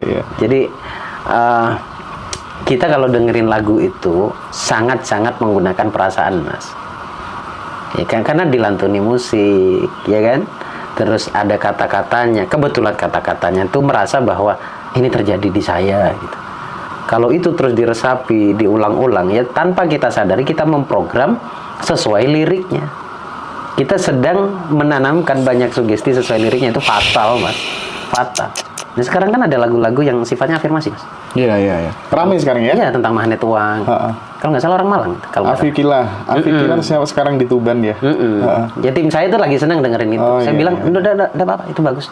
Iya. Jadi kita kalau dengerin lagu itu sangat-sangat menggunakan perasaan, Mas. Ya kan, karena dilantuni musik, ya kan? Terus ada kata-katanya, kebetulan kata-katanya itu merasa bahwa ini terjadi di saya gitu. Kalau itu terus diresapi, diulang-ulang, ya tanpa kita sadari kita memprogram sesuai liriknya. Kita sedang menanamkan banyak sugesti sesuai liriknya, itu fatal, Mas. Fatal. Nah, sekarang kan ada lagu-lagu yang sifatnya afirmasi, Mas. Iya. Ramai sekarang ya? Iya, tentang magnet uang. Kalau nggak salah orang Malang. Kalau nggak salah. Afikilah siapa sekarang di Tuban ya? Ya tim saya itu lagi senang dengerin itu. Saya bilang, udah apa-apa, itu bagus.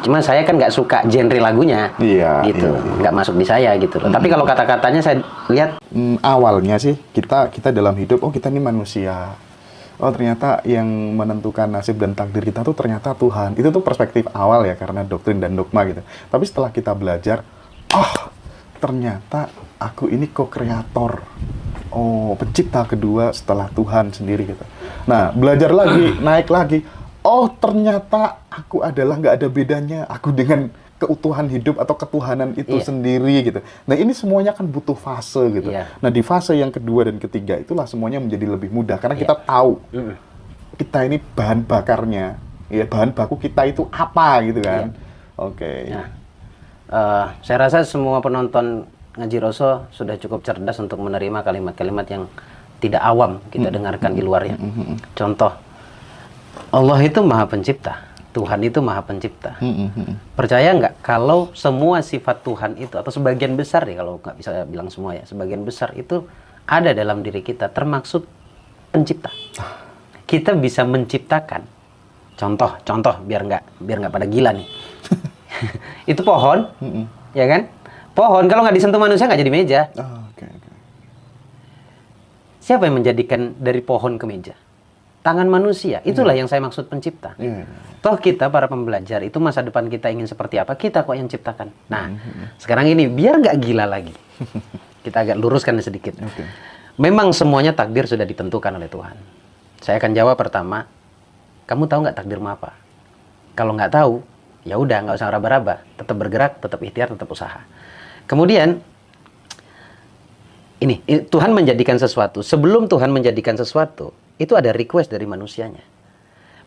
Cuma saya kan nggak suka genre lagunya, gitu, nggak masuk di saya gitu loh. Tapi kalau kata-katanya saya lihat, awalnya sih kita dalam hidup, kita ini manusia. Oh ternyata yang menentukan nasib dan takdir kita tuh ternyata Tuhan. Itu tuh perspektif awal ya, karena doktrin dan dogma gitu. Tapi setelah kita belajar, ternyata aku ini co-kreator. Pencipta kedua setelah Tuhan sendiri gitu. Nah, belajar lagi, naik lagi. Ternyata aku adalah nggak ada bedanya aku dengan keutuhan hidup atau ketuhanan itu sendiri gitu. Nah, ini semuanya kan butuh fase gitu. Nah, di fase yang kedua dan ketiga itulah semuanya menjadi lebih mudah karena kita tahu kita ini bahan bakarnya, ya bahan baku kita itu apa gitu kan. Saya rasa semua penonton Ngaji Roso sudah cukup cerdas untuk menerima kalimat-kalimat yang tidak awam kita dengarkan di luarnya. Contoh, Allah itu Maha Pencipta. Tuhan itu Maha Pencipta. Percaya nggak kalau semua sifat Tuhan itu, atau sebagian besar ya, kalau nggak bisa bilang semua ya, sebagian besar itu ada dalam diri kita, termasuk pencipta. Kita bisa menciptakan. Contoh biar nggak pada gila nih. Itu pohon, ya kan? Pohon kalau nggak disentuh manusia nggak jadi meja. Siapa yang menjadikan dari pohon ke meja? Tangan manusia. Itulah yang saya maksud pencipta. Toh kita para pembelajar itu masa depan kita ingin seperti apa, kita kok yang ciptakan. Nah, sekarang ini biar nggak gila lagi, kita agak luruskan sedikit. Memang semuanya takdir sudah ditentukan oleh Tuhan. Saya akan jawab pertama, kamu tahu nggak takdirmu apa? Kalau nggak tahu, ya udah nggak usah raba-raba, tetap bergerak, tetap ikhtiar, tetap usaha. Kemudian ini Tuhan menjadikan sesuatu. Sebelum Tuhan menjadikan sesuatu, itu ada request dari manusianya.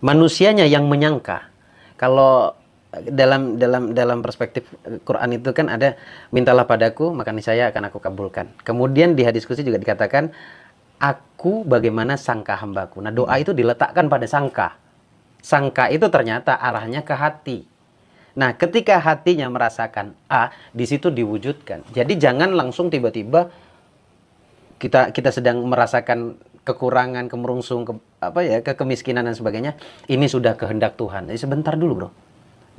Manusianya yang menyangka. Kalau dalam perspektif Quran itu kan ada, mintalah padaku maka niscaya akan aku kabulkan. Kemudian di hadis qudsi juga dikatakan, aku bagaimana sangka hambaku. Nah, doa itu diletakkan pada sangka. Sangka itu ternyata arahnya ke hati. Nah, ketika hatinya merasakan di situ diwujudkan. Jadi jangan langsung tiba-tiba kita sedang merasakan kekurangan, kemerungsung, kemiskinan dan sebagainya. Ini sudah kehendak Tuhan. Jadi sebentar dulu, bro.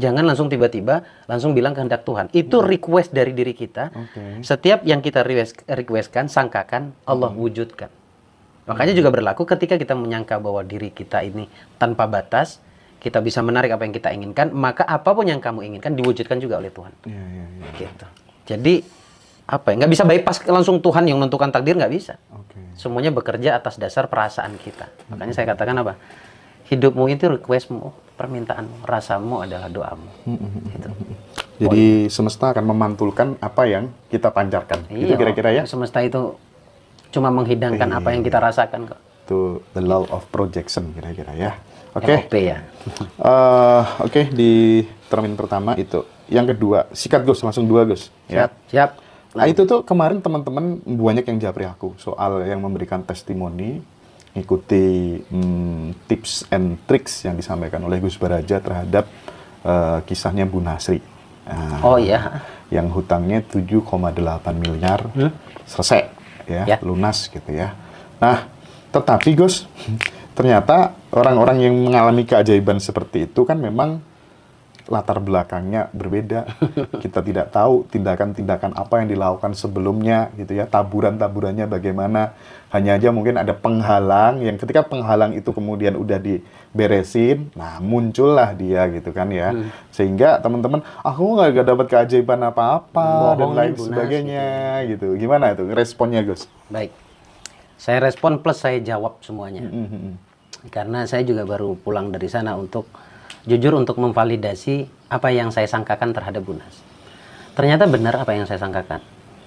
Jangan langsung tiba-tiba langsung bilang kehendak Tuhan. Itu request dari diri kita. Setiap yang kita requestkan, sangkakan, Allah wujudkan. Makanya juga berlaku ketika kita menyangka bahwa diri kita ini tanpa batas, kita bisa menarik apa yang kita inginkan, maka apapun yang kamu inginkan diwujudkan juga oleh Tuhan. Gitu. Jadi nggak bisa bypass langsung Tuhan yang menentukan takdir, nggak bisa. Semuanya bekerja atas dasar perasaan kita. Makanya saya katakan apa? Hidupmu itu requestmu, permintaanmu, rasamu adalah doamu. Gitu. Jadi semesta akan memantulkan apa yang kita pancarkan. Itu kira-kira ya? Semesta itu cuma menghidangkan apa yang kita rasakan kok. Itu the law of projection kira-kira ya. Oke. Ya. Di termin pertama itu. Yang kedua, sikat Gus, langsung 2 Gus. Siap. Nah, itu tuh kemarin teman-teman banyak yang japri aku soal yang memberikan testimoni, ikuti tips and tricks yang disampaikan oleh Gus Baraja terhadap kisahnya Bu Nasri. Yang hutangnya 7,8 miliar selesai ya, lunas gitu ya. Nah, tetapi Gus, ternyata orang-orang yang mengalami keajaiban seperti itu kan memang latar belakangnya berbeda. Kita tidak tahu tindakan-tindakan apa yang dilakukan sebelumnya gitu ya, taburan-taburannya bagaimana. Hanya aja mungkin ada penghalang yang ketika penghalang itu kemudian udah diberesin, nah muncullah dia gitu kan ya. Sehingga teman-teman, aku nggak dapat keajaiban apa-apa dan lain sebagainya gitu. Gimana itu responnya Gus? Baik, saya respon plus saya jawab semuanya. Karena saya juga baru pulang dari sana untuk jujur untuk memvalidasi apa yang saya sangkakan terhadap Bu Nas. Ternyata benar apa yang saya sangkakan.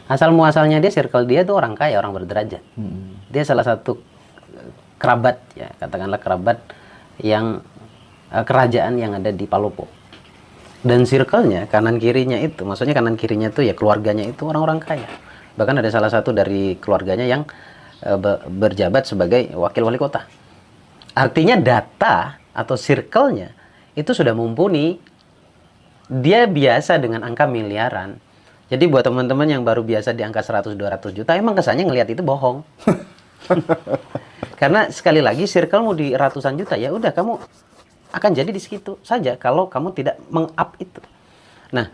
Asal muasalnya dia, circle dia itu orang kaya, orang berderajat. Dia salah satu kerabat, ya katakanlah kerabat yang kerajaan yang ada di Palopo. Dan circle-nya, kanan kirinya itu, maksudnya kanan kirinya itu ya keluarganya itu orang-orang kaya. Bahkan ada salah satu dari keluarganya yang berjabat sebagai wakil wali kota. Artinya data atau circle-nya itu sudah mumpuni. Dia biasa dengan angka miliaran. Jadi buat teman-teman yang baru biasa di angka 100-200 juta, emang kesannya ngelihat itu bohong. Karena sekali lagi circle-mu di ratusan juta, ya udah kamu akan jadi di situ saja kalau kamu tidak meng-up itu. Nah,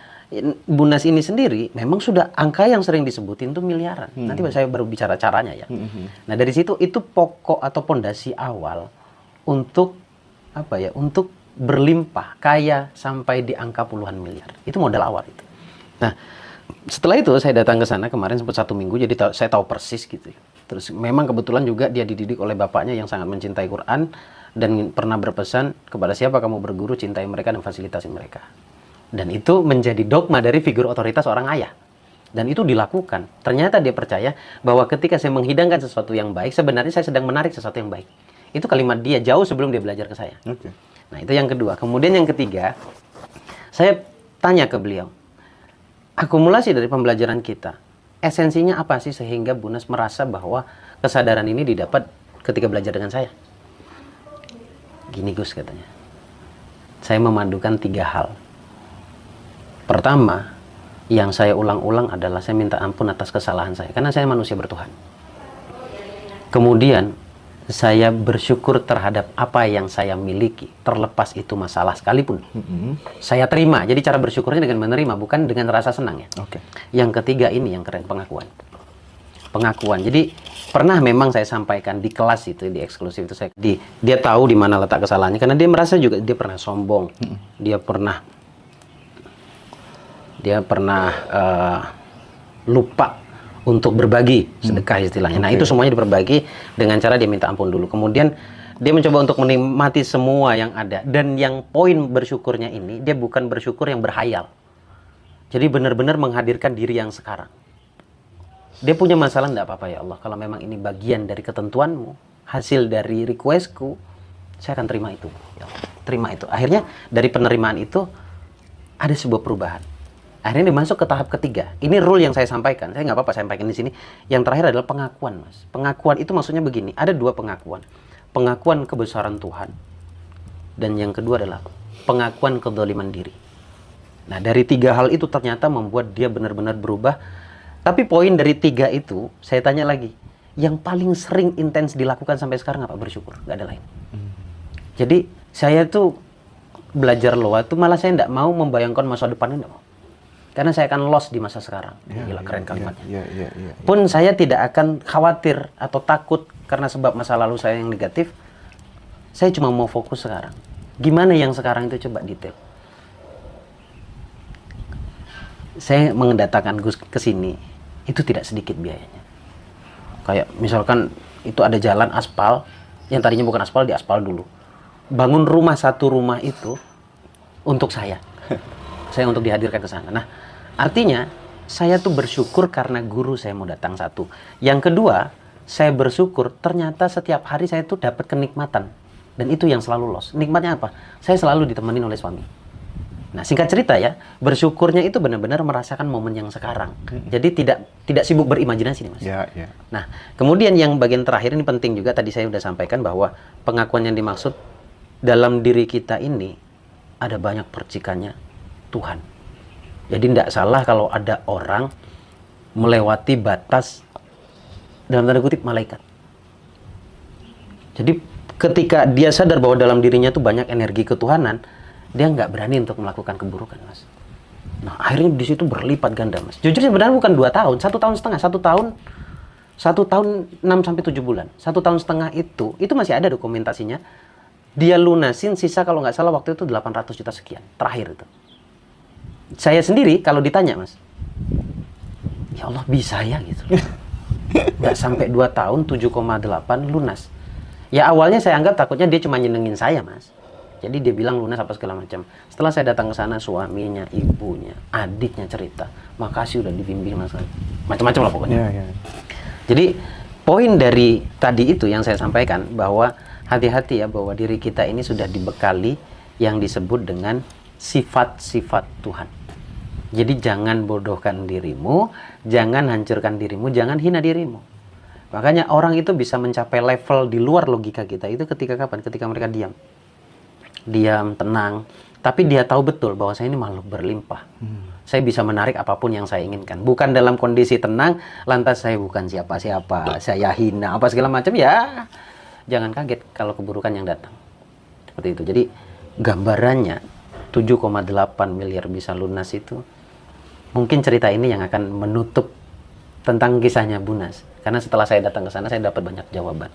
Bunas ini sendiri memang sudah angka yang sering disebutin tuh miliaran. Nanti saya baru bicara caranya ya. Nah, dari situ itu pokok atau pondasi awal untuk apa ya? Untuk berlimpah kaya sampai di angka puluhan miliar. Itu modal awal itu. Nah, setelah itu saya datang ke sana kemarin sempat 1 minggu, jadi saya tahu persis gitu. Terus memang kebetulan juga dia dididik oleh bapaknya yang sangat mencintai Quran dan pernah berpesan, kepada siapa kamu berguru, cintai mereka dan fasilitasi mereka. Dan itu menjadi dogma dari figur otoritas orang ayah. Dan itu dilakukan. Ternyata dia percaya bahwa ketika saya menghidangkan sesuatu yang baik, sebenarnya saya sedang menarik sesuatu yang baik. Itu kalimat dia jauh sebelum dia belajar ke saya. Nah, itu yang kedua. Kemudian yang ketiga, saya tanya ke beliau, akumulasi dari pembelajaran kita, esensinya apa sih sehingga Bunas merasa bahwa kesadaran ini didapat ketika belajar dengan saya? Gini Gus katanya, saya memadukan 3 hal. Pertama, yang saya ulang-ulang adalah saya minta ampun atas kesalahan saya, karena saya manusia bertuhan. Kemudian, saya bersyukur terhadap apa yang saya miliki, terlepas itu masalah sekalipun. Saya terima. Jadi cara bersyukurnya dengan menerima, bukan dengan rasa senang ya. Yang ketiga ini yang keren, pengakuan. Pengakuan. Jadi pernah memang saya sampaikan di kelas itu, di eksklusif itu dia tahu di mana letak kesalahannya, karena dia merasa juga dia pernah sombong, dia pernah lupa untuk berbagi sedekah istilahnya. Nah, itu semuanya diperbagi dengan cara dia minta ampun dulu. Kemudian dia mencoba untuk menikmati semua yang ada. Dan yang poin bersyukurnya ini, dia bukan bersyukur yang berhayal. Jadi benar-benar menghadirkan diri yang sekarang. Dia punya masalah, enggak apa-apa ya Allah. Kalau memang ini bagian dari ketentuanmu, hasil dari requestku, saya akan terima itu. Ya Allah, terima itu. Akhirnya dari penerimaan itu ada sebuah perubahan. Akhirnya dia masuk ke tahap ketiga. Ini rule yang saya sampaikan. Saya nggak apa-apa sampaikan di sini. Yang terakhir adalah pengakuan, Mas. Pengakuan itu maksudnya begini. Ada 2 pengakuan. Pengakuan kebesaran Tuhan. Dan yang kedua adalah pengakuan kezaliman diri. Nah, dari 3 hal itu ternyata membuat dia benar-benar berubah. Tapi poin dari 3 itu, saya tanya lagi. Yang paling sering intens dilakukan sampai sekarang apa? Bersyukur. Nggak ada lain. Jadi, saya tuh belajar loa itu malah saya nggak mau membayangkan masa depannya, nggak mau. Karena saya akan lost di masa sekarang. Gila, keren kalimatnya. Pun saya tidak akan khawatir atau takut karena sebab masa lalu saya yang negatif. Saya cuma mau fokus sekarang. Gimana yang sekarang itu, coba detail. Saya mengedatangkan Gus ke sini, itu tidak sedikit biayanya. Kayak misalkan itu ada jalan aspal, yang tadinya bukan aspal, di aspal dulu. Bangun rumah, 1 rumah itu untuk saya. Saya untuk dihadirkan ke sana. Nah, artinya saya tuh bersyukur karena guru saya mau datang 1. Yang kedua, saya bersyukur ternyata setiap hari saya tuh dapat kenikmatan. Dan itu yang selalu lost. Nikmatnya apa? Saya selalu ditemenin oleh suami. Nah, singkat cerita ya, bersyukurnya itu benar-benar merasakan momen yang sekarang. Jadi tidak sibuk berimajinasi nih, Mas. Nah, kemudian yang bagian terakhir ini penting juga, tadi saya sudah sampaikan bahwa pengakuan yang dimaksud dalam diri kita ini ada banyak percikannya Tuhan. Jadi tidak salah kalau ada orang melewati batas dalam tanda kutip malaikat. Jadi ketika dia sadar bahwa dalam dirinya itu banyak energi ketuhanan, dia nggak berani untuk melakukan keburukan, Mas. Nah, akhirnya di situ berlipat ganda, Mas. Jujur sebenarnya bukan 2 tahun, 1 tahun setengah, 1 tahun 6-7 bulan. 1 tahun setengah itu masih ada dokumentasinya. Dia lunasin sisa kalau nggak salah waktu itu 800 juta sekian, terakhir itu. Saya sendiri kalau ditanya, Mas, ya Allah bisa ya gitu. Nggak sampai 2 tahun 7,8 lunas. Ya awalnya saya anggap takutnya dia cuma nyenengin saya, Mas. Jadi dia bilang lunas apa segala macam. Setelah saya datang ke sana, suaminya, ibunya, adiknya cerita, makasih udah dibimbing mas, macam-macam lah pokoknya. Jadi poin dari tadi itu yang saya sampaikan, bahwa hati-hati ya, bahwa diri kita ini sudah dibekali yang disebut dengan sifat-sifat Tuhan. Jadi jangan bodohkan dirimu, jangan hancurkan dirimu, jangan hina dirimu. Makanya orang itu bisa mencapai level di luar logika kita itu ketika kapan? Ketika mereka diam. Diam, tenang. Tapi dia tahu betul bahwa saya ini makhluk berlimpah. Saya bisa menarik apapun yang saya inginkan. Bukan dalam kondisi tenang, lantas saya bukan siapa-siapa, saya hina, apa segala macam. Ya, jangan kaget kalau keburukan yang datang. Seperti itu. Jadi gambarannya 7,8 miliar bisa lunas itu, mungkin cerita ini yang akan menutup tentang kisahnya Bunas. Karena setelah saya datang ke sana, saya dapat banyak jawaban.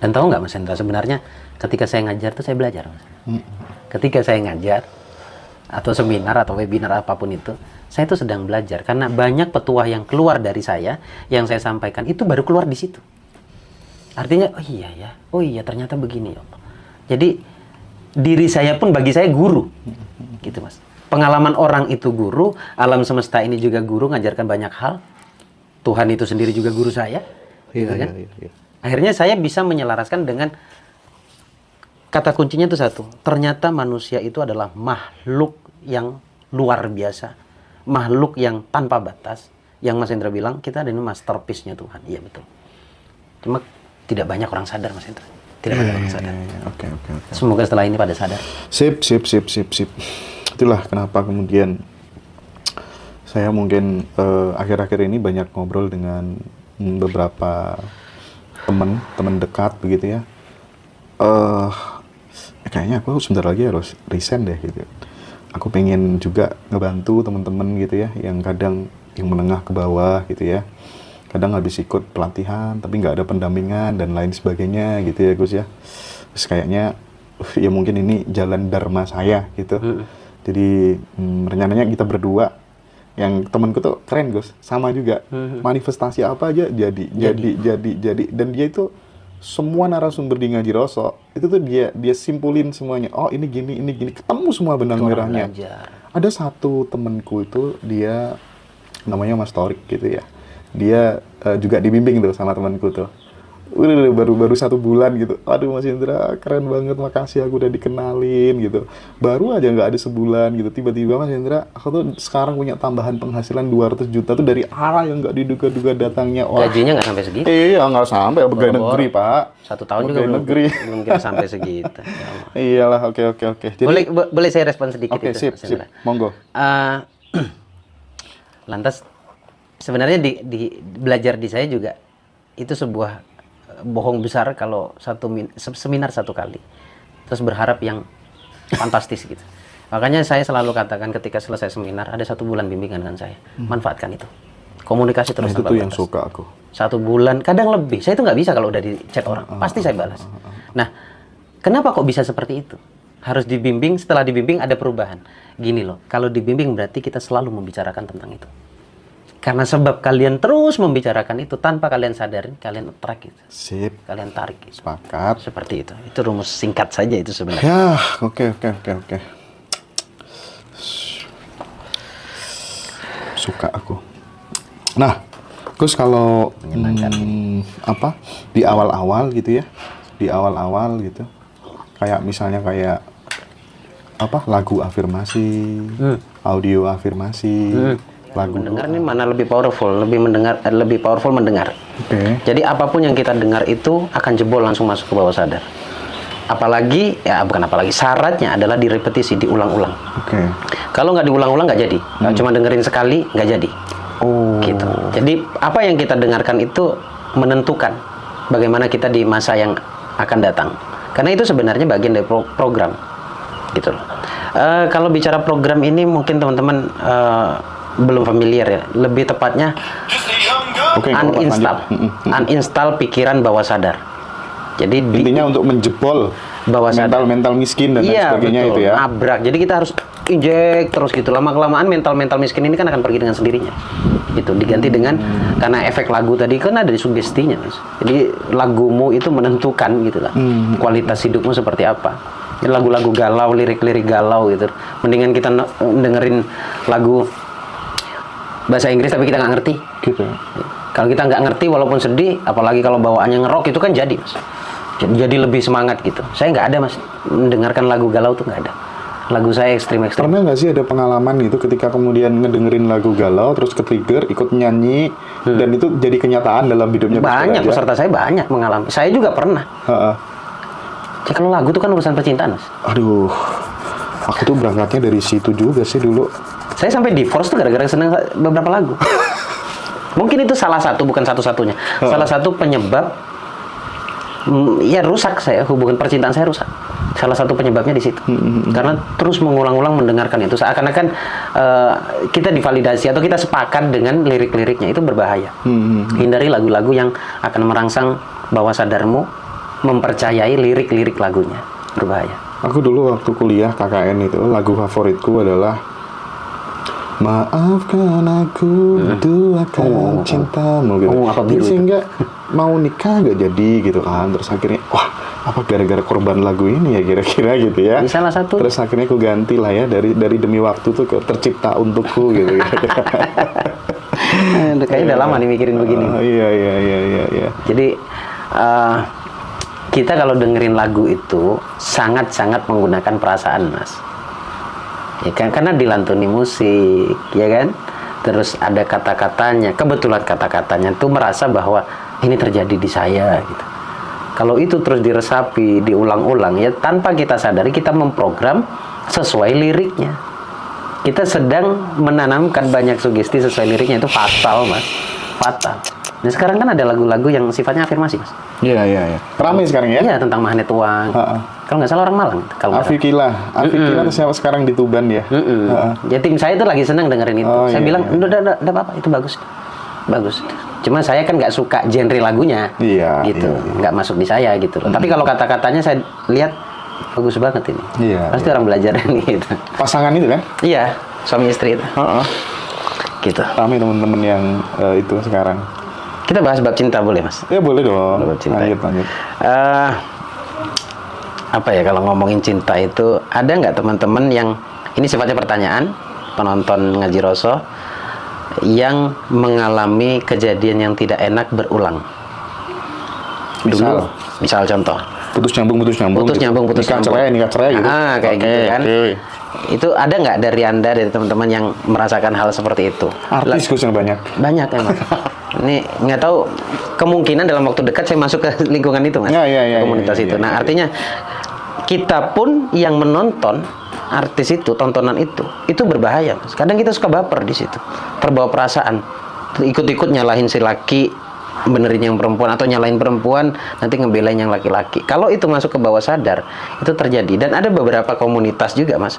Dan tahu nggak Mas Hendra, sebenarnya ketika saya ngajar tuh saya belajar, Mas. Ketika saya ngajar, atau seminar, atau webinar apapun itu, saya tuh sedang belajar. Karena banyak petuah yang keluar dari saya, yang saya sampaikan, itu baru keluar di situ. Artinya, oh iya ternyata begini ya Allah. Jadi, diri saya pun bagi saya guru. Gitu Mas. Pengalaman orang itu guru, alam semesta ini juga guru, ngajarkan banyak hal. Tuhan itu sendiri juga guru saya. Gitu kan? Akhirnya saya bisa menyelaraskan dengan kata kuncinya itu satu. Ternyata manusia itu adalah makhluk yang luar biasa. Makhluk yang tanpa batas. Yang Mas Hendra bilang, kita adalah masterpiece-nya Tuhan. Iya betul. Cuma tidak banyak orang sadar Mas Hendra. Tidak banyak orang sadar. Oke. Semoga setelah ini pada sadar. Sip. Itulah kenapa kemudian saya mungkin akhir-akhir ini banyak ngobrol dengan beberapa teman dekat begitu ya. Kayaknya aku sebentar lagi harus resign deh gitu. Aku pengen juga ngebantu teman-teman gitu ya, yang kadang yang menengah ke bawah gitu ya. Kadang habis ikut pelatihan tapi nggak ada pendampingan dan lain sebagainya gitu ya Gus ya. Terus kayaknya ya mungkin ini jalan dharma saya gitu. Jadi rencananya kita berdua, yang temanku tuh keren Gus, sama juga manifestasi apa aja jadi. Dan dia itu semua narasumber di Ngaji Rosok itu tuh dia simpulin semuanya. Oh ini gini, ketemu semua benang merahnya. Ada satu temanku itu dia namanya Mas Torik gitu ya. Dia juga dibimbing tuh sama temanku tuh. Udah baru 1 bulan gitu. Aduh Mas Hendra keren banget, makasih aku udah dikenalin gitu. Baru aja nggak ada sebulan gitu, tiba-tiba Mas Hendra aku tuh sekarang punya tambahan penghasilan 200 juta tuh dari arah yang nggak diduga-duga datangnya. Gajinya nggak sampai segitu. Iya nggak sampai, pegawai negeri Pak. 1 tahun juga belum kita sampai segitu. Iyalah, oke. Jadi, boleh saya respon sedikit itu? Sip, monggo. Lantas sebenarnya di belajar di saya juga itu sebuah bohong besar kalau seminar 1 kali terus berharap yang fantastis gitu. Makanya saya selalu katakan ketika selesai seminar ada 1 bulan bimbingan dengan saya, manfaatkan itu, komunikasi terus tanpa batas. Itu yang suka aku. 1 bulan, kadang lebih. Saya itu nggak bisa kalau udah di chat orang, pasti saya balas. Nah, kenapa kok bisa seperti itu? Harus dibimbing, setelah dibimbing ada perubahan. Gini loh, kalau dibimbing berarti kita selalu membicarakan tentang itu. Karena sebab kalian terus membicarakan itu tanpa kalian sadarin, kalian attract itu. Sip. Kalian tarik itu. Sepakat. Seperti itu. Itu rumus singkat saja itu sebenarnya. Ya, oke. Suka aku. Nah, terus kalau di awal-awal gitu ya. Di awal-awal gitu. Kayak misalnya lagu afirmasi, audio afirmasi. Lagu mendengar ini mana lebih powerful, lebih powerful mendengar. Jadi apapun yang kita dengar itu akan jebol langsung masuk ke bawah sadar. Syaratnya adalah direpetisi, diulang-ulang. Kalau nggak diulang-ulang nggak jadi. Kalau cuma dengerin sekali nggak jadi. Gitu. Jadi apa yang kita dengarkan itu menentukan bagaimana kita di masa yang akan datang. Karena itu sebenarnya bagian dari program. Gitu loh. Kalau bicara program ini mungkin teman-teman belum familiar ya. Lebih tepatnya uninstall pikiran bawah sadar. Jadi intinya untuk menjebol bawah sadar, mental miskin dan lain sebagainya, betul, itu ya. Nabrak. Jadi kita harus injek terus gitu. Lama-kelamaan mental miskin ini kan akan pergi dengan sendirinya. Itu diganti dengan karena efek lagu tadi kan ada sugestinya, Mas. Jadi lagumu itu menentukan gitulah. Kualitas hidupmu seperti apa. lagu-lagu galau, lirik-lirik galau gitu. Mendingan kita dengerin lagu bahasa Inggris tapi kita nggak ngerti. Gitu. Kalau kita nggak ngerti walaupun sedih, apalagi kalau bawaannya ngerok itu kan jadi mas. Jadi lebih semangat gitu. Saya nggak ada mas mendengarkan lagu galau tuh nggak ada. Lagu saya ekstrim-ekstrim. Pernah nggak sih ada pengalaman gitu ketika kemudian ngedengerin lagu galau terus ke-trigger ikut nyanyi dan itu jadi kenyataan dalam hidupnya? Banyak peserta saya banyak mengalami. Saya juga pernah. Ya, kalau lagu itu kan urusan percintaan mas. Aduh, aku tuh berangkatnya dari situ juga sih dulu. Saya sampai divorce tuh gara-gara seneng beberapa lagu. Mungkin itu salah satu, bukan satu-satunya. Salah satu penyebab ya rusak saya, hubungan percintaan saya rusak. Salah satu penyebabnya di situ. Karena terus mengulang-ulang mendengarkan itu. Seakan-akan kita divalidasi atau kita sepakat dengan lirik-liriknya, itu berbahaya. Hindari lagu-lagu yang akan merangsang bawah sadarmu mempercayai lirik-lirik lagunya. Berbahaya. Aku dulu waktu kuliah KKN itu, lagu favoritku adalah Maafkan aku duakan cintamu gitu. Apa biru sehingga mau nikah gak jadi gitu kan. Terus akhirnya wah, apa gara-gara korban lagu ini ya kira-kira gitu ya. Ini salah satu. Terus akhirnya aku ganti lah ya dari demi waktu tuh ke tercipta untukku gitu. Kayaknya udah lama nih mikirin begini. Iya. Jadi kita kalau dengerin lagu itu sangat-sangat menggunakan perasaan mas. Ya kan, karena dilantuni musik, ya kan? Terus ada kata-katanya, kebetulan kata-katanya tuh merasa bahwa ini terjadi di saya gitu. Kalau itu terus diresapi, diulang-ulang ya tanpa kita sadari kita memprogram sesuai liriknya. Kita sedang menanamkan banyak sugesti sesuai liriknya, itu fatal mas, fatal. Nah sekarang kan ada lagu-lagu yang sifatnya afirmasi mas. Iya. Ramai sekarang ya? Iya, tentang magnet uang. Kalau nggak salah orang Malang. Afikila siapa sekarang di Tuban ya? Ya tim saya itu lagi senang dengerin itu. Saya bilang, udah apa-apa, itu bagus. Cuma saya kan nggak suka genre lagunya, gitu, nggak masuk di saya gitu. Tapi kalau kata-katanya saya lihat bagus banget ini. Pasti orang belajar ini. Gitu. Pasangan itu kan? Iya, suami istri itu. Gitu. Kami teman-teman yang itu sekarang. Kita bahas bab cinta boleh mas? Ya boleh dong. Bab cinta. Lanjut. Apa ya kalau ngomongin cinta itu ada nggak teman-teman yang ini sifatnya pertanyaan penonton Ngaji Roso yang mengalami kejadian yang tidak enak berulang? Misal contoh putus nyambung nikah cerai gitu. Kayak gitu kan. Itu ada nggak dari anda, dari teman-teman yang merasakan hal seperti itu? Artis yang banyak emang. Ini nggak tahu, kemungkinan dalam waktu dekat saya masuk ke lingkungan itu mas, komunitas itu. Nah artinya kita pun yang menonton artis itu, tontonan itu berbahaya mas. Kadang kita suka baper di situ, terbawa perasaan, ikut-ikut nyalahin si laki, benerin yang perempuan, atau nyalahin perempuan nanti ngebelain yang laki-laki. Kalau itu masuk ke bawah sadar, itu terjadi. Dan ada beberapa komunitas juga mas,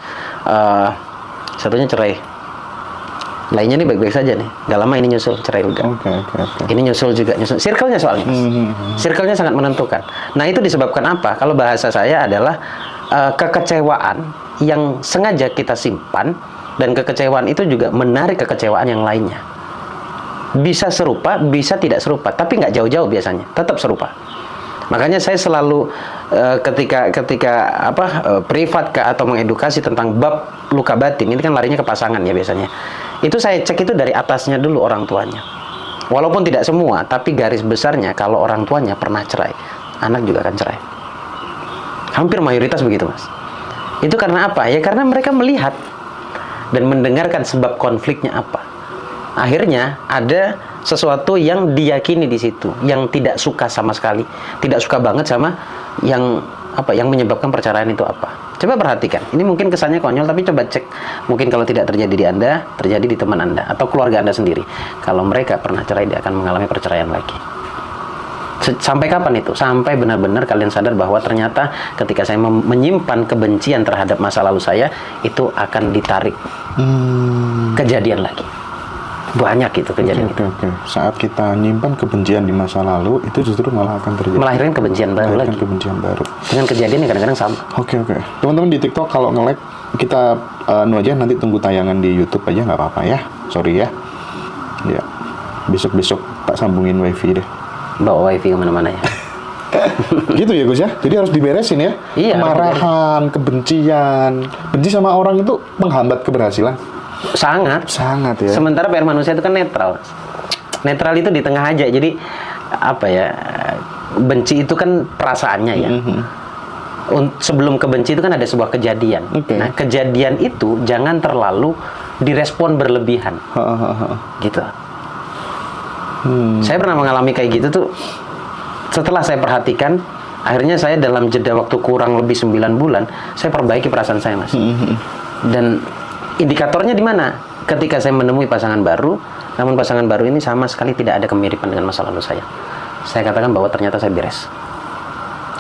satunya cerai, lainnya nih baik-baik saja nih, nggak lama ini nyusul cerai juga. Ini nyusul juga, circle-nya soalnya circle-nya sangat menentukan. Nah itu disebabkan apa? Kalau bahasa saya adalah kekecewaan yang sengaja kita simpan, dan kekecewaan itu juga menarik kekecewaan yang lainnya. Bisa serupa, bisa tidak serupa, tapi nggak jauh-jauh biasanya, tetap serupa. Makanya saya selalu ketika privat atau mengedukasi tentang bab luka batin, ini kan larinya ke pasangan ya biasanya. Itu saya cek itu dari atasnya dulu orang tuanya. Walaupun tidak semua, tapi garis besarnya kalau orang tuanya pernah cerai, anak juga akan cerai. Hampir mayoritas begitu mas. Itu karena apa? Ya karena mereka melihat dan mendengarkan sebab konfliknya apa. Akhirnya ada sesuatu yang diyakini di situ, yang tidak suka sama sekali, tidak suka banget sama yang menyebabkan perceraian itu apa. Coba perhatikan, ini mungkin kesannya konyol, tapi coba cek, mungkin kalau tidak terjadi di anda, terjadi di teman anda atau keluarga anda sendiri. Kalau mereka pernah cerai, dia akan mengalami perceraian lagi. Sampai kapan itu? Sampai benar-benar kalian sadar bahwa ternyata ketika saya menyimpan kebencian terhadap masa lalu saya, itu akan ditarik kejadian lagi. Banyak itu kejadian. Saat kita nyimpan kebencian di masa lalu, itu justru malah akan terjadi, melahirkan kebencian baru lagi. Dengan kejadian yang kadang-kadang sama. Teman-teman di TikTok kalau nge-like, kita aja nanti tunggu tayangan di YouTube aja, nggak apa-apa ya. Sorry ya. Ya. Besok-besok tak sambungin wifi deh. Bawa wifi kemana-mana ya. Gitu ya Gus ya. Jadi harus diberesin ya. Iya, Kemarahan, kebencian, benci sama orang itu menghambat keberhasilan. Sangat. Sangat ya. Sementara PR manusia itu kan netral. Netral itu di tengah aja. Jadi apa ya? Benci itu kan perasaannya ya. Sebelum kebenci itu kan ada sebuah kejadian. Oke. Nah, kejadian itu jangan terlalu direspon berlebihan. Gitu. Saya pernah mengalami kayak gitu tuh. Setelah saya perhatikan, akhirnya saya dalam jeda waktu kurang lebih 9 bulan, saya perbaiki perasaan saya, Mas. Dan indikatornya di mana? Ketika saya menemui pasangan baru, namun pasangan baru ini sama sekali tidak ada kemiripan dengan masa lalu saya. Saya katakan bahwa ternyata saya beres.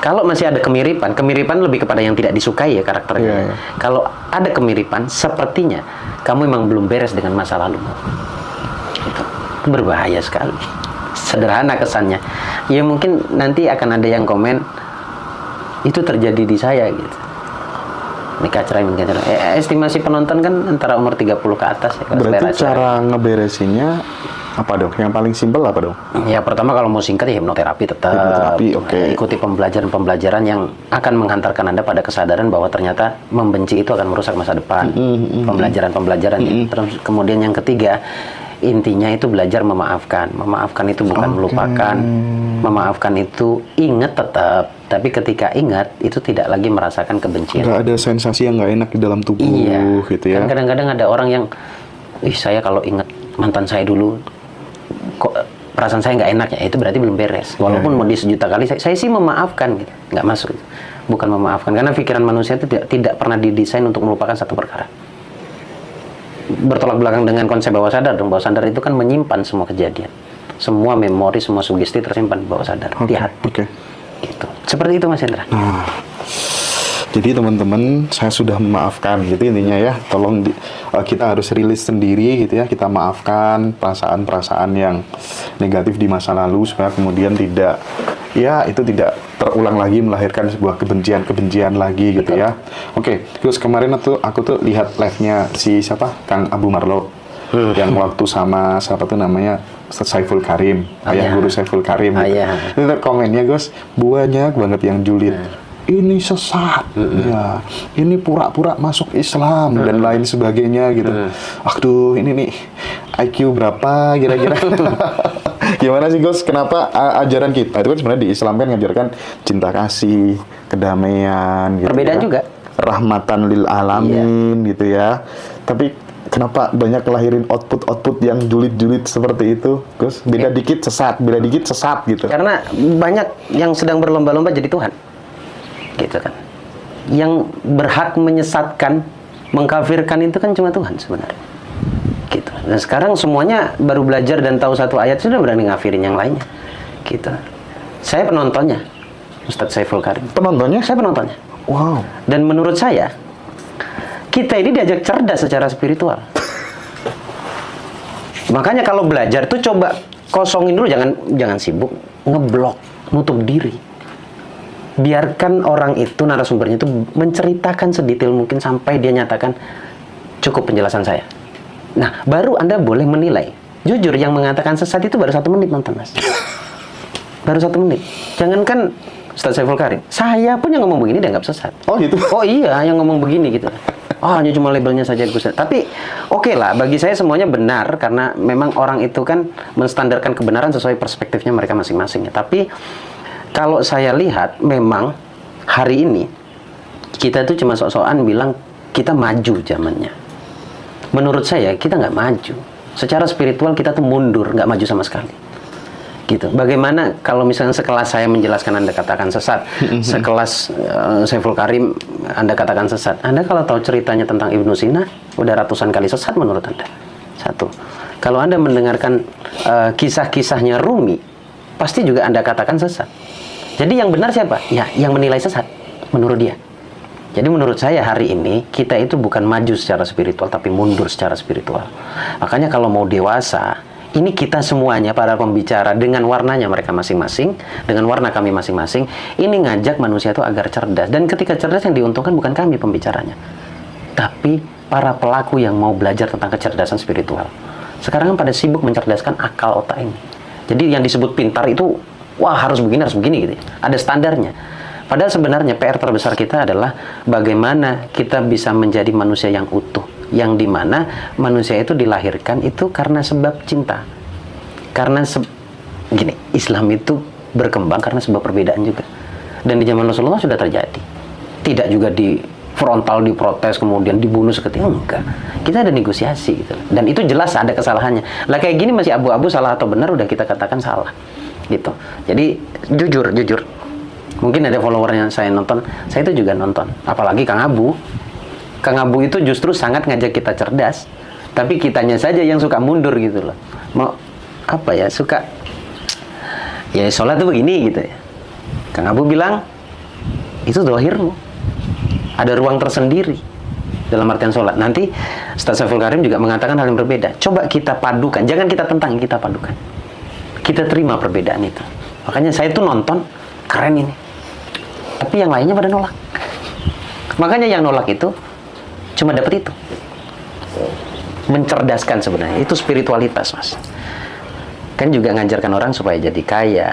Kalau masih ada kemiripan lebih kepada yang tidak disukai ya karakternya. Kalau ada kemiripan, sepertinya kamu memang belum beres dengan masa lalu. Itu berbahaya sekali. Sederhana kesannya. Ya mungkin nanti akan ada yang komen itu terjadi di saya gitu. Nikah cerai mungkin. Estimasi penonton kan antara umur 30 ke atas ya. Berarti cara ngeberesinnya apa dong? Yang paling simpel apa dong? Ya pertama kalau mau singkat ya hipnoterapi tetap. Ikuti pembelajaran-pembelajaran yang akan menghantarkan Anda pada kesadaran bahwa ternyata membenci itu akan merusak masa depan. Pembelajaran-pembelajaran. Terus kemudian yang ketiga, intinya itu belajar memaafkan. Memaafkan itu bukan melupakan. Memaafkan itu ingat tetap. Tapi ketika ingat, itu tidak lagi merasakan kebencian. Nggak ada sensasi yang nggak enak di dalam tubuh, gitu ya. Kan kadang-kadang ada orang yang, saya kalau ingat mantan saya dulu, kok perasaan saya nggak enak ya, itu berarti belum beres. Walaupun mau di sejuta kali, saya sih memaafkan, gitu. Nggak masuk. Bukan memaafkan, karena pikiran manusia itu tidak pernah didesain untuk melupakan satu perkara. Bertolak belakang dengan konsep bawah sadar dong. Bawah sadar itu kan menyimpan semua kejadian, semua memori, semua sugesti tersimpan di bawah sadar, di hati. Gitu. Seperti itu Mas Hendra. Nah, jadi teman-teman, saya sudah memaafkan gitu intinya ya. Tolong kita harus rilis sendiri gitu ya. Kita maafkan perasaan-perasaan yang negatif di masa lalu supaya kemudian tidak terulang lagi, melahirkan sebuah kebencian lagi gitu ya. Oke, terus kemarin aku tuh lihat live-nya si Kang Abu Marlo yang waktu sama siapa tuh namanya Saiful Karim, ayah guru Saiful Karim. Itu komennya Gus, banyak banget yang julid. Ini sesat, ya. Ini pura-pura masuk Islam dan lain sebagainya gitu. Aduh, ini nih IQ berapa kira-kira? Gimana sih Gus? Kenapa ajaran kita itu kan sebenarnya di Islam kan ngajarkan cinta kasih, kedamaian, gitu. Perbedaan juga. Rahmatan lil alamin, gitu ya. Tapi kenapa banyak kelahirin output yang julid-julid seperti itu, Gus? Beda dikit sesat, beda dikit sesat gitu. Karena banyak yang sedang berlomba-lomba jadi Tuhan. Gitu kan. Yang berhak menyesatkan, mengkafirkan itu kan cuma Tuhan sebenarnya. Gitu. Dan sekarang semuanya baru belajar dan tahu satu ayat sudah berani ngafirin yang lainnya. Gitu. Saya penontonnya, Ustadz Saiful Karim. Penontonnya? Saya penontonnya. Wow. Dan menurut saya, kita ini diajak cerdas secara spiritual. Makanya kalau belajar tuh coba kosongin dulu, jangan sibuk, ngeblok, nutup diri. Biarkan orang itu, narasumbernya itu menceritakan sedetail mungkin sampai dia nyatakan cukup penjelasan saya. Nah, baru Anda boleh menilai. Jujur, yang mengatakan sesat itu baru 1 menit nonton, Mas. Baru 1 menit. Jangankan Ustaz Saiful Karim, saya pun yang ngomong begini dianggap sesat. Oh gitu? Oh iya, yang ngomong begini gitu. Hanya cuma labelnya saja Gus. Tapi oke lah, bagi saya semuanya benar karena memang orang itu kan menstandarkan kebenaran sesuai perspektifnya mereka masing-masing. Tapi kalau saya lihat memang hari ini kita tuh cuma sok-sokan bilang kita maju zamannya. Menurut saya kita nggak maju. Secara spiritual kita tuh mundur, nggak maju sama sekali. Gitu. Bagaimana kalau misalnya sekelas saya menjelaskan Anda katakan sesat, sekelas Saiful Karim Anda katakan sesat. Anda kalau tahu ceritanya tentang Ibnu Sina, udah ratusan kali sesat menurut Anda. Satu. Kalau Anda mendengarkan kisah-kisahnya Rumi, pasti juga Anda katakan sesat. Jadi yang benar siapa? Ya, yang menilai sesat menurut dia. Jadi menurut saya hari ini kita itu bukan maju secara spiritual tapi mundur secara spiritual. Makanya kalau mau dewasa, ini kita semuanya para pembicara dengan warnanya mereka masing-masing, dengan warna kami masing-masing, ini ngajak manusia itu agar cerdas. Dan ketika cerdas yang diuntungkan bukan kami pembicaranya, tapi para pelaku yang mau belajar tentang kecerdasan spiritual. Sekarang kan pada sibuk mencerdaskan akal otak ini. Jadi yang disebut pintar itu wah harus begini gitu. Ada standarnya. Padahal sebenarnya PR terbesar kita adalah bagaimana kita bisa menjadi manusia yang utuh, yang dimana manusia itu dilahirkan itu karena sebab cinta. Karena gini, Islam itu berkembang karena sebab perbedaan juga. Dan di zaman Rasulullah sudah terjadi. Tidak juga di frontal diprotes kemudian dibunuh seketika, enggak. Kita ada negosiasi gitu. Dan itu jelas ada kesalahannya. Lah kayak gini masih abu-abu salah atau benar udah kita katakan salah. Gitu. Jadi jujur. Mungkin ada followernya saya nonton, saya itu juga nonton. Apalagi Kang Abu. Kang Abu itu justru sangat ngajak kita cerdas. Tapi kitanya saja yang suka mundur gitu loh. Mau apa ya, suka ya sholat tuh begini gitu ya. Kang Abu bilang itu zahirmu, ada ruang tersendiri dalam artian sholat. Nanti Ustaz Saiful Karim juga mengatakan hal yang berbeda. Coba kita padukan, jangan kita tentang, kita padukan. Kita terima perbedaan itu. Makanya saya tuh nonton, keren ini. Tapi yang lainnya pada nolak. Makanya yang nolak itu cuma dapat itu. Mencerdaskan sebenarnya, itu spiritualitas, Mas. Kan juga ngajarkan orang supaya jadi kaya,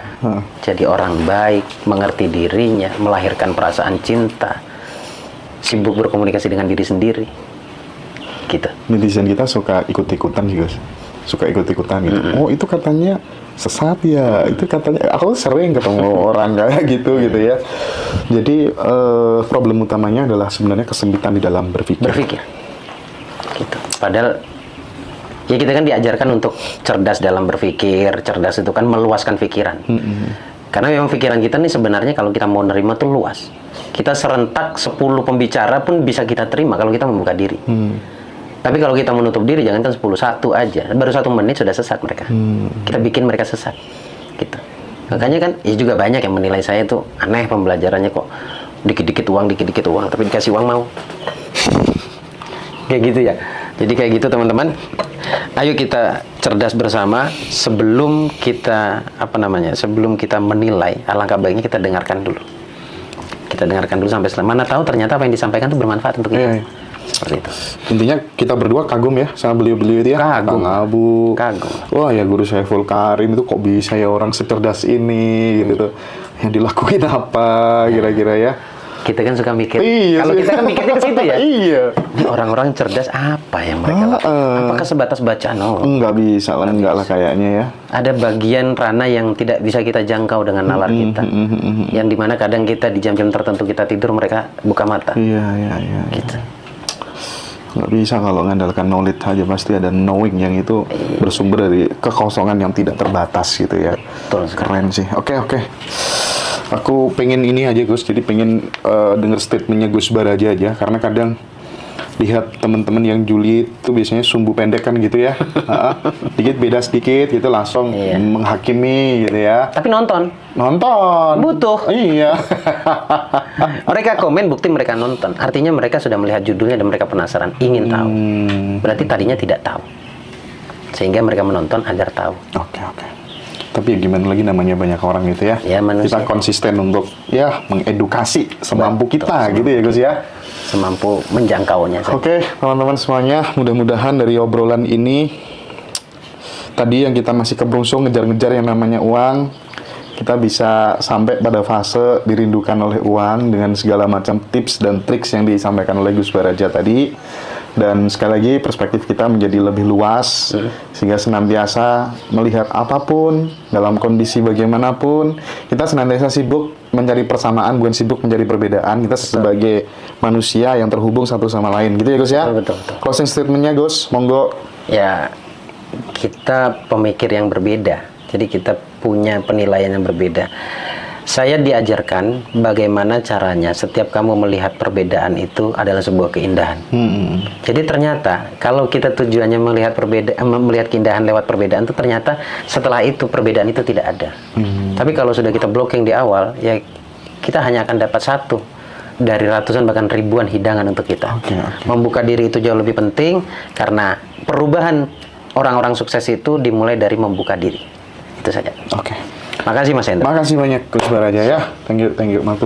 jadi orang baik, mengerti dirinya, melahirkan perasaan cinta, sibuk berkomunikasi dengan diri sendiri. Gitu. Netizen kita suka ikut-ikutan juga, suka ikut-ikutan gitu. Oh itu katanya sesat ya, itu katanya. Aku sering ketemu orang kayak gitu ya. Jadi problem utamanya adalah sebenarnya kesempitan di dalam berpikir. Gitu. Padahal ya kita kan diajarkan untuk cerdas dalam berpikir. Cerdas itu kan meluaskan pikiran. Karena memang pikiran kita nih sebenarnya kalau kita mau nerima tuh luas. Kita serentak 10 pembicara pun bisa kita terima kalau kita membuka diri. Tapi kalau kita menutup diri, jangan 10, 1 aja. Baru 1 menit sudah sesat mereka. Kita bikin mereka sesat. Gitu. Makanya kan, ya juga banyak yang menilai saya itu aneh pembelajarannya kok. Dikit-dikit uang, tapi dikasih uang mau. Kayak gitu ya. Jadi kayak gitu teman-teman. Ayo kita cerdas bersama sebelum kita sebelum kita menilai, alangkah baiknya kita dengarkan dulu. Kita dengarkan dulu sampai selesai. Mana tahu ternyata apa yang disampaikan itu bermanfaat untuk kita. Seperti itu. Intinya kita berdua kagum ya sama beliau-beliau itu ya. Kagum. Kang Abu. Kagum. Wah ya Guru Saiful Karim itu kok bisa ya orang secerdas ini gitu. Yang dilakuin apa kira-kira ya. Kita kan suka mikir. Iya, kalau kita kan mikirnya ke situ ya. Iya. Ini orang-orang cerdas apa yang mereka lakukan? Apakah sebatas bacaan? Enggak bisa lah, enggak lah kayaknya ya. Ada bagian ranah yang tidak bisa kita jangkau dengan nalar kita. Yang dimana kadang kita di jam-jam tertentu kita tidur, mereka buka mata. Iya. Gitu. Nggak bisa kalau mengandalkan knowledge aja, pasti ada knowing yang itu bersumber dari kekosongan yang tidak terbatas gitu ya. Betul. Keren sih. Oke. Aku pengen ini aja Gus, jadi pengen denger statementnya Gus Baraja aja, karena kadang lihat teman-teman yang julid itu biasanya sumbu pendek kan gitu ya. Dikit beda sedikit gitu langsung menghakimi gitu ya. Tapi nonton. Butuh. Iya. Mereka komen bukti mereka nonton. Artinya mereka sudah melihat judulnya dan mereka penasaran, ingin tahu. Berarti tadinya tidak tahu. Sehingga mereka menonton agar tahu. Oke. Tapi ya gimana lagi namanya banyak orang gitu ya. Manusia. Kita konsisten untuk ya mengedukasi semampu kita gitu ya Gus ya. Semampu menjangkaunya. Oke, teman-teman semuanya, mudah-mudahan dari obrolan ini tadi yang kita masih keberungsung ngejar-ngejar yang namanya uang, kita bisa sampai pada fase dirindukan oleh uang dengan segala macam tips dan triks yang disampaikan oleh Gus Baraja tadi. Dan sekali lagi perspektif kita menjadi lebih luas sehingga senantiasa melihat apapun dalam kondisi bagaimanapun kita senantiasa sibuk mencari persamaan, bukan sibuk mencari perbedaan. Kita sebagai manusia yang terhubung satu sama lain gitu ya Gus ya. Betul. Closing statementnya Gus, monggo. Ya, kita pemikir yang berbeda, jadi kita punya penilaian yang berbeda. Saya diajarkan bagaimana caranya setiap kamu melihat perbedaan itu adalah sebuah keindahan. Jadi ternyata kalau kita tujuannya melihat keindahan lewat perbedaan itu, ternyata setelah itu perbedaan itu tidak ada. Tapi kalau sudah kita blocking di awal, ya kita hanya akan dapat satu dari ratusan bahkan ribuan hidangan untuk kita. Membuka diri itu jauh lebih penting karena perubahan orang-orang sukses itu dimulai dari membuka diri. Itu saja. Makasih Mas Hendra. Makasih banyak Gus Baraja ya. Thank you. Matur.